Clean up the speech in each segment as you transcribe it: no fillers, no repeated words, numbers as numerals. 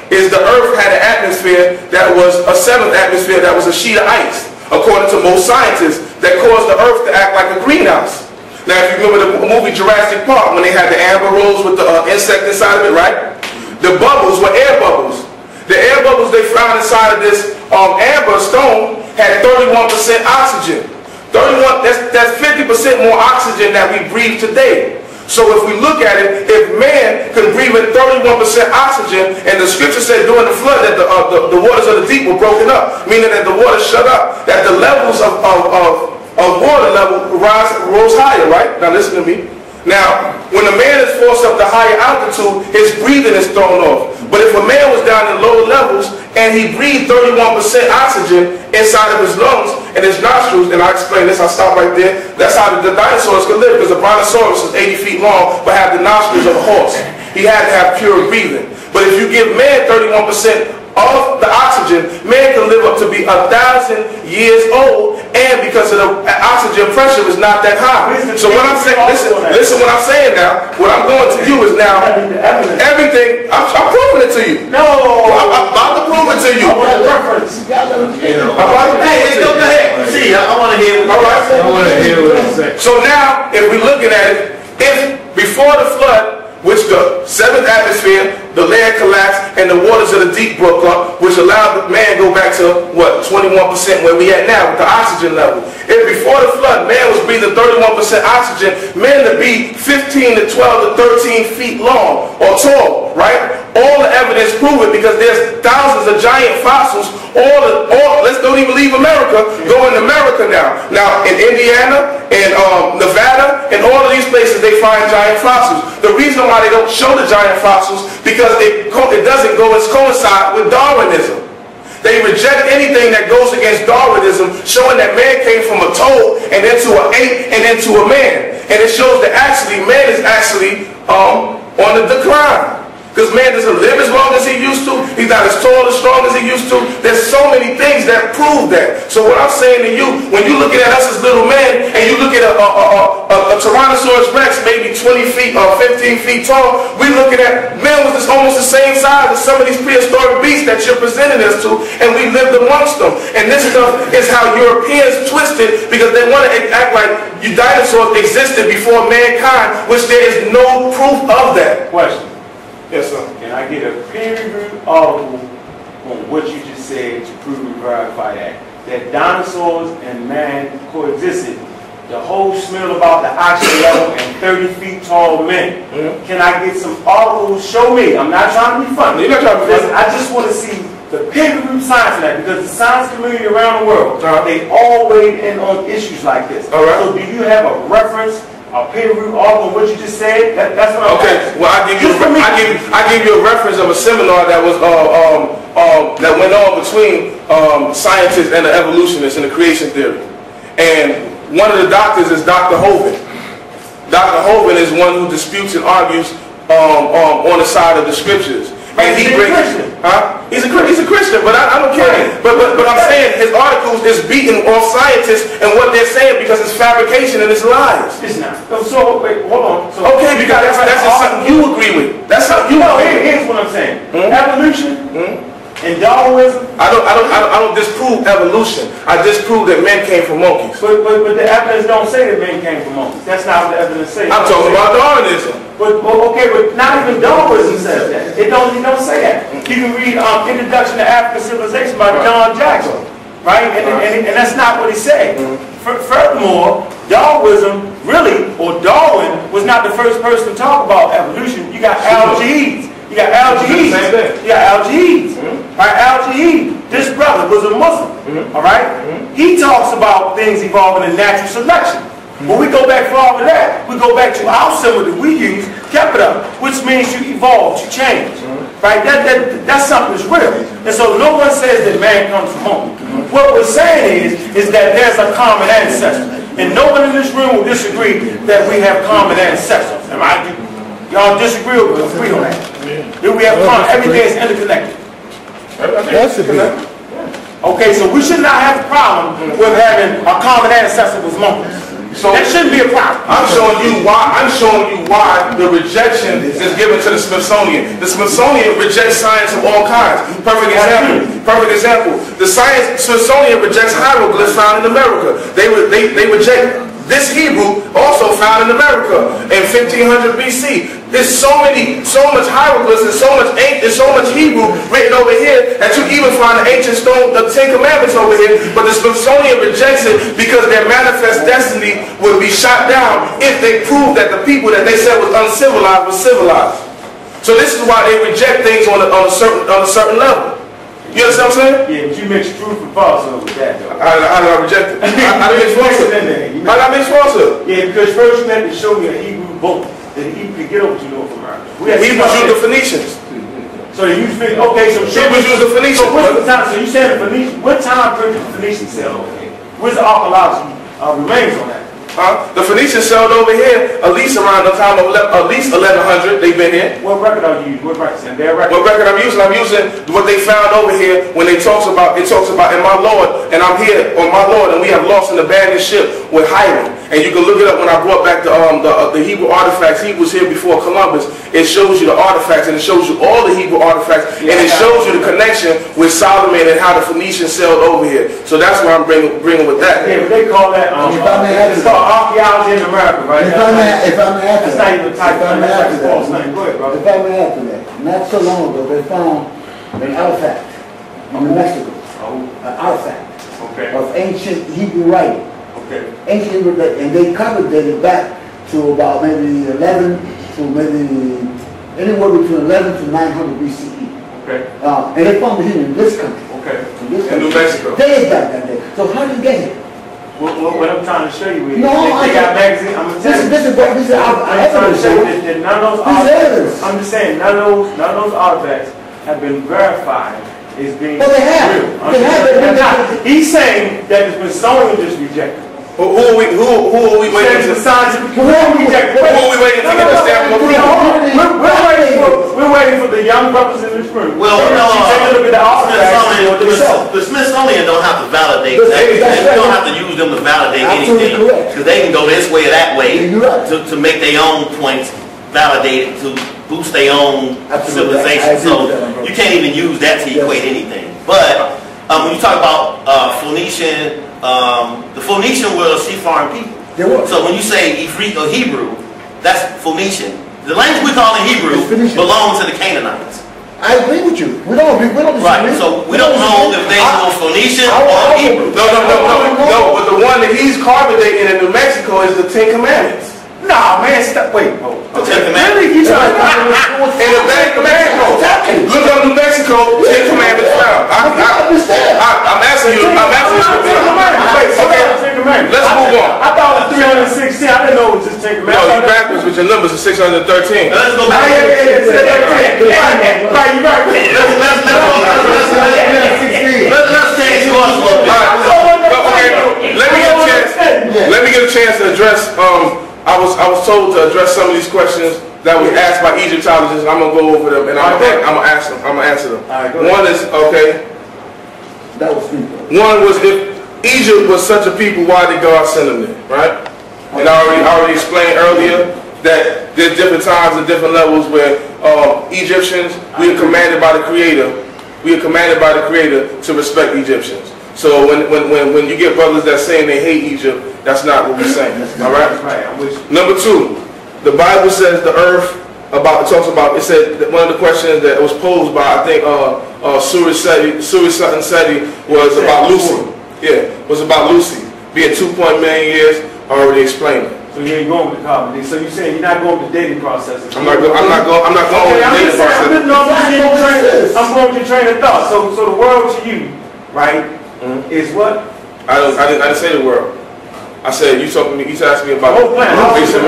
is the earth had an atmosphere that was a seventh atmosphere that was a sheet of ice, according to most scientists, that caused the earth to act like a greenhouse. Now, if you remember the movie Jurassic Park, when they had the amber rolls with the insect inside of it, right? The bubbles were air bubbles. The air bubbles they found inside of this amber stone had 31% oxygen. 31, that's 50% more oxygen that we breathe today. So if we look at it, if man could breathe at 31% oxygen, and the scripture said during the flood that the waters of the deep were broken up, meaning that the water shut up, that the levels of water level rose higher, right? Now listen to me. Now, when a man is forced up to higher altitude, his breathing is thrown off. But if a man was down in lower levels and he breathed 31% oxygen inside of his lungs and his nostrils, and I explain this, I'll stop right there. That's how the dinosaurs could live, because the brontosaurus is 80 feet long but had the nostrils of a horse. He had to have pure breathing. But if you give man 31% of the oxygen, man can live up to be 1,000 years old, and because of the oxygen pressure is not that high. So what I'm saying, listen what I'm saying now. What I'm going to do is now, everything, I'm proving it to you. No. I'm about to prove it to you. I want a reference. I'm about to prove it to you. Go ahead. See, I want to hear what you're saying. So now, if we're looking at it, if before the flood, which the seventh atmosphere, the land collapsed, and the waters of the deep broke up, which allowed the man go back to, what, 21% where we at now with the oxygen level. If before the flood, man was breathing 31% oxygen, man to be 15 to 12 to 13 feet long or tall, right? All the evidence prove it, because there's thousands of giant fossils. Let's don't even leave America, go in America now. Now, in Indiana, in Nevada, in all of these places, they find giant fossils. The reason why they don't show the giant fossils, because it doesn't coincide with Darwinism. They reject anything that goes against Darwinism, showing that man came from a toad and into an ape and into a man. And it shows that actually man is actually on the decline. Because man doesn't live as long as he used to. He's not as tall as strong as he used to. There's so many things that prove that. So what I'm saying to you, when you're looking at us as little men, and you look at a Tyrannosaurus Rex, maybe 20 feet or 15 feet tall, we're looking at man was almost the same size as some of these prehistoric beasts that you're presenting us to, and we lived amongst them. And this stuff is how Europeans twist it, because they want to act like you dinosaurs existed before mankind, which there is no proof of that. Question. Yes, sir. Can I get a peer-reviewed article on what you just said to prove and verify that dinosaurs and man coexisted? The whole smell about the oxygen level and 30 feet tall men. Can I get some articles? Show me. I'm not trying to be funny. You're not trying to be funny. I just want to see the peer-reviewed science in that, because the science community around the world, they all weigh in on issues like this. All right. So do you have a reference? A peer-reviewed article on what you just said? That's what I'm asking. Well, I give you a reference of a seminar that was that went on between scientists and the evolutionists in the creation theory. And one of the doctors is Dr. Hovind. Dr. Hovind is one who disputes and argues on the side of the scriptures. And he's a Christian. He's a Christian, but I don't care. But I'm saying his articles is beating off scientists and what they're saying, because it's fabrication and it's lies. It's not. So wait, hold on. So, okay, because that's just something you agree with. That's how you agree. Here's what I'm saying. Evolution and Darwinism. I don't disprove evolution. I disprove that men came from monkeys. But the evidence don't say that men came from monkeys. That's not what the evidence says. I'm talking about Darwinism. But not even Darwinism says that. It don't say that. You can read Introduction to African Civilization by John Jackson, right? And that's not what he said. Furthermore, Darwinism really, or Darwin, was not the first person to talk about evolution. You got Algides. You got Algides. You got Algides. Right? Algides. This brother was a Muslim. All right? He talks about things evolving in natural selection. When we go back far over that, we go back to our symbol that we use, capita, which means you evolve, you change. Right? That's something that's real. And so no one says that man comes from home. What we're saying is that there's a common ancestor. And no one in this room will disagree that we have common ancestors. Y'all disagree or agree on that? That we have common, everything is interconnected. Okay, so we should not have a problem with having a common ancestor with monkeys. So that shouldn't be a problem. I'm showing you why the rejection is given to the Smithsonian. The Smithsonian rejects science of all kinds. Perfect example. The Smithsonian rejects hieroglyphs found in America. They reject this Hebrew also found in America in 1500 BC. There's so much hieroglyphs and so much Hebrew written over here that you even find the ancient stone, the Ten Commandments over here. But the Smithsonian rejects it because their manifest destiny would be shot down if they proved that the people that they said was uncivilized was civilized. So this is why they reject things on a certain level. You understand what I'm saying? Yeah, but you mix truth and falsehood with that, though. How did I reject it? I didn't mix falsehood. How did I mix falsehood? Yeah, because first you had to show me a Hebrew book that he could get over to North America. Hebrews used the Phoenicians. So they used okay, so Hebrews used the Phoenicians. So what's the time? So you said the Phoenicians. What time period did the Phoenicians sail over here? Where's the archaeology remains on that? The Phoenicians sailed over here at least around the time of at least 1100. They've been here. What record are you using? What record? Their record? What record I'm using? I'm using what they found over here when it talks about in my Lord, and I'm here on my Lord, and we have lost an abandoned ship with Hiram. And you can look it up when I brought back the Hebrew artifacts. He was here before Columbus. It shows you the artifacts, and it shows you all the Hebrew artifacts, and it shows you the connection with Solomon and how the Phoenicians sailed over here. So that's why I'm bringing with that. Yeah, but they call that it's called archaeology in America, right? If I may add to that. That's not even type of false name. Go ahead, brother. If I may add to that, not so long ago they found an artifact in New Mexico. An artifact of ancient Hebrew writing. Ancient Hebrew writing, and they dated back to about maybe 11 to maybe anywhere between 11 to 900 BCE. And they found it here in this country. In New Mexico. They got that there. So how did you get here? What I'm trying to show you is they got magazines. This is none of those artifacts. I'm just saying none of those artifacts have been verified as being real. They have it. He's saying that the Smithsonian just rejected. Who are we waiting to? Who are we waiting to get the stamp of approval? We're waiting for the young brothers in this room. Well, the Smithsonian don't have to validate anything. You don't have to use them to validate anything, because they can go this way or that way to make their own points validated, to boost their own civilization. So you can't even use that to equate anything. But when you talk about Phoenician, the Phoenician were seafaring people. So when you say Ifrit or Hebrew, that's Phoenician. The language we call in Hebrew belongs to the Canaanites. I agree with you. We don't Right. So we don't know if they were Phoenician or Hebrew. No. But the one that he's carbonating in New Mexico is the Ten Commandments. Nah, man, stop. Wait. The Ten Commandments. Really? You trying to in the back of Mexico. Look up New Mexico, Ten Commandments found. I'm asking you. Let's move on. I thought it was 316. I didn't know it was just Ten Commandments. No, you backwards with your numbers of 613. Let's go back. Let's change course a little bit. Let me get a chance to address. I was told to address some of these questions that was asked by Egyptologists. I'm gonna go over them and I'm gonna answer them. One is That was me. One was, if Egypt was such a people, why did God send them there? Right? And I already explained earlier that there's different times and different levels where Egyptians, we are commanded by the Creator. We are commanded by the Creator to respect Egyptians. So when you get brothers that saying they hate Egypt, that's not what we're saying. All right? Number two, the Bible says the earth it said that one of the questions that was posed by, I think, Suri Seti was about Lucy. Yeah, was about Lucy being 2 million years. I already explained it. So you ain't going with the carbon. So you're saying you're not going with the dating process. I'm not going with the dating process. I'm going with your train of thought. So the world to you, right, is what? I didn't say the world. I said you asking me about the whole planet. How is the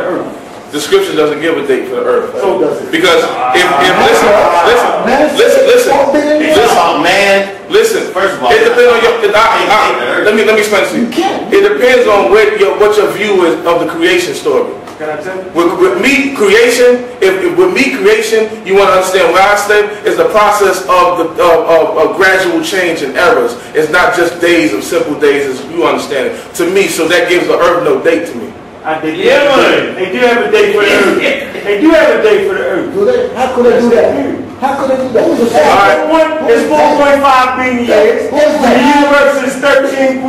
earth? The scripture doesn't give a date for the earth. So because listen. First of all, it depends on your. Let me explain to you. It depends on what your view is of the creation story. Can I tell you? With meat creation, with meat creation, you want to understand where I stay is the process of gradual change and errors. It's not just days of simple days as you understand it. To me, so that gives the earth no date to me. They do have a day for the earth. They do have a day for the earth. Do they? How could they do that? How could they do that? It's 4.5 billion years. The universe is 13.2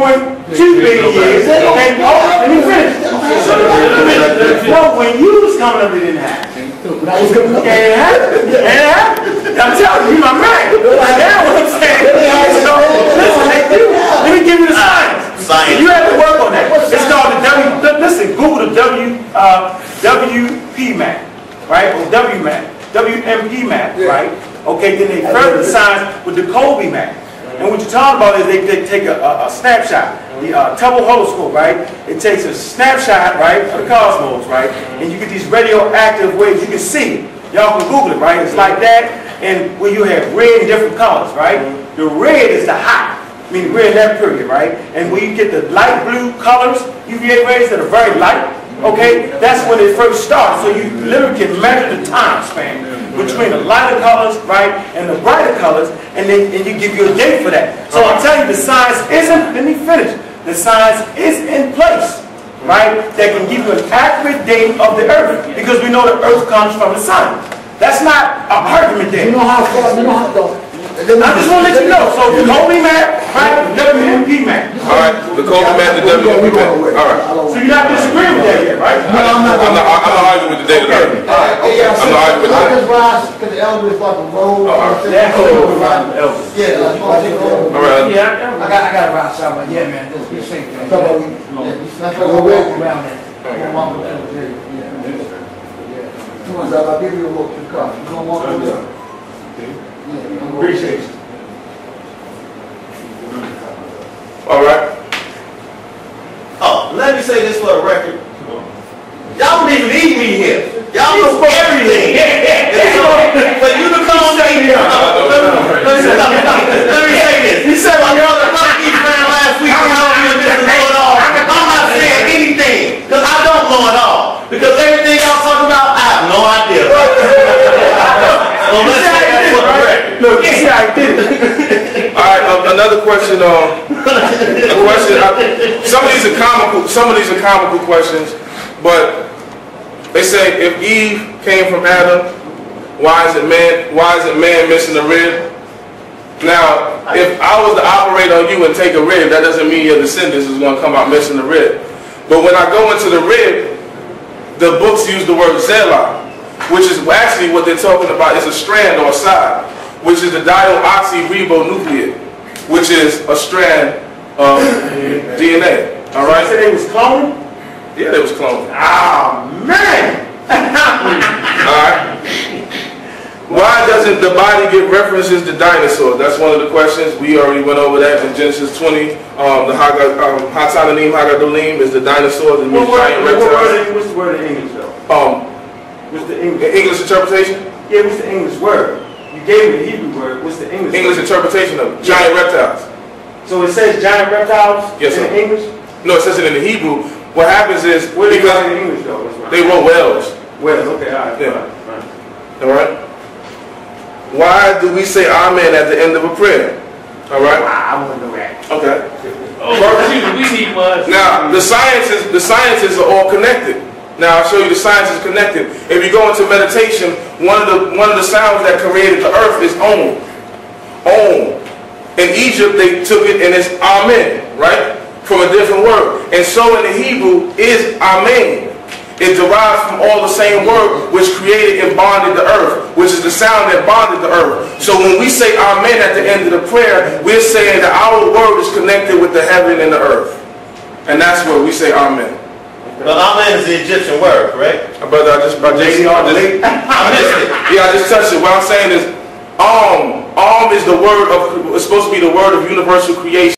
billion years. And let me finish. No, when you was coming up, it didn't happen. It happened. I'm telling you, my man. That's what I'm saying. So, listen, let me give you the science. You have to work on that. It's called the listen, Google the WP map, right? Or WMP map, right? Okay, then they further the science with the Colby map. And what you're talking about is they take a snapshot, the Tubble horoscope, right? It takes a snapshot, right, of the cosmos, right? And you get these radioactive waves. You can see it. Y'all can Google it, right? It's like that. And where you have red in different colors, right? The red is the hot. I mean, we're in that period, right? And when you get the light blue colors, UVA rays that are very light, okay, that's when it first starts. So you literally can measure the time span between the lighter colors, right, and the brighter colors, and then you give you a date for that. So I'm telling you, the science isn't, let me finish, the science is in place, right, that can give you an accurate date of the earth, because we know the earth comes from the sun. That's not an argument there. You know how far, you know how I just want to let you know. So the Colby map, right? The WMP map. All right, the Colby map, the WMP map. All right. So you're not disagreeing with that yet, right? No, I'm not arguing with the data. Okay. All right. I'm not arguing with that. Because the elder is like a road. That's over the elders. Yeah, all right. Yeah, I got around something. Yeah, man, just be safe. We'll walk around that. I'll give you a walk to the car. You don't walk over there. Appreciate you. All right. Oh, let me say this for the record. Y'all don't even need me here. Y'all know everything. For you to come say this. Let me say this. You said my brother East man last week when I was in this know it all. I'm not saying anything because I don't know it all. Because everything y'all talking about, I have no idea. So let's say that's for the record. Look, you see how I did it. All right. Another question. A question. Some of these are comical questions, but they say if Eve came from Adam, why is it man missing the rib? Now, if I was to operate on you and take a rib, that doesn't mean your descendants is going to come out missing the rib. But when I go into the rib, the books use the word zela, which is actually what they're talking about. It's a strand or a side, which is the dioxyribonucleate, which is a strand of DNA. All right. So they was cloning? Yeah, they was cloning. Ah, man. All right. Why doesn't the body give references to dinosaurs? That's one of the questions. We already went over that in Genesis 20. The Hatananim Hagadolim is the dinosaurs and giant reptiles. What's the word in English though? What's the English interpretation? Yeah, what's the English word? You gave me the Hebrew word. What's the English word? Interpretation of giant reptiles. So it says giant reptiles in the English? No, it says it in the Hebrew. What happens is what do they write in English though? They wrote whales. Whales, okay, all right. Yeah. All right. Why do we say amen at the end of a prayer? All right. I want to know that. Okay. We need much. Now the sciences are all connected. Now I'll show you the science is connected. If you go into meditation, one of the sounds that created the earth is Om. Om. In Egypt they took it and it's Amen, right? From a different word. And so in the Hebrew is Amen. It derives from all the same word which created and bonded the earth, which is the sound that bonded the earth. So when we say Amen at the end of the prayer, we're saying that our word is connected with the heaven and the earth. And that's where we say Amen. But Amen is the Egyptian word, correct? Brother, I just touched it. What I'm saying is, is the word of, it's supposed to be the word of universal creation.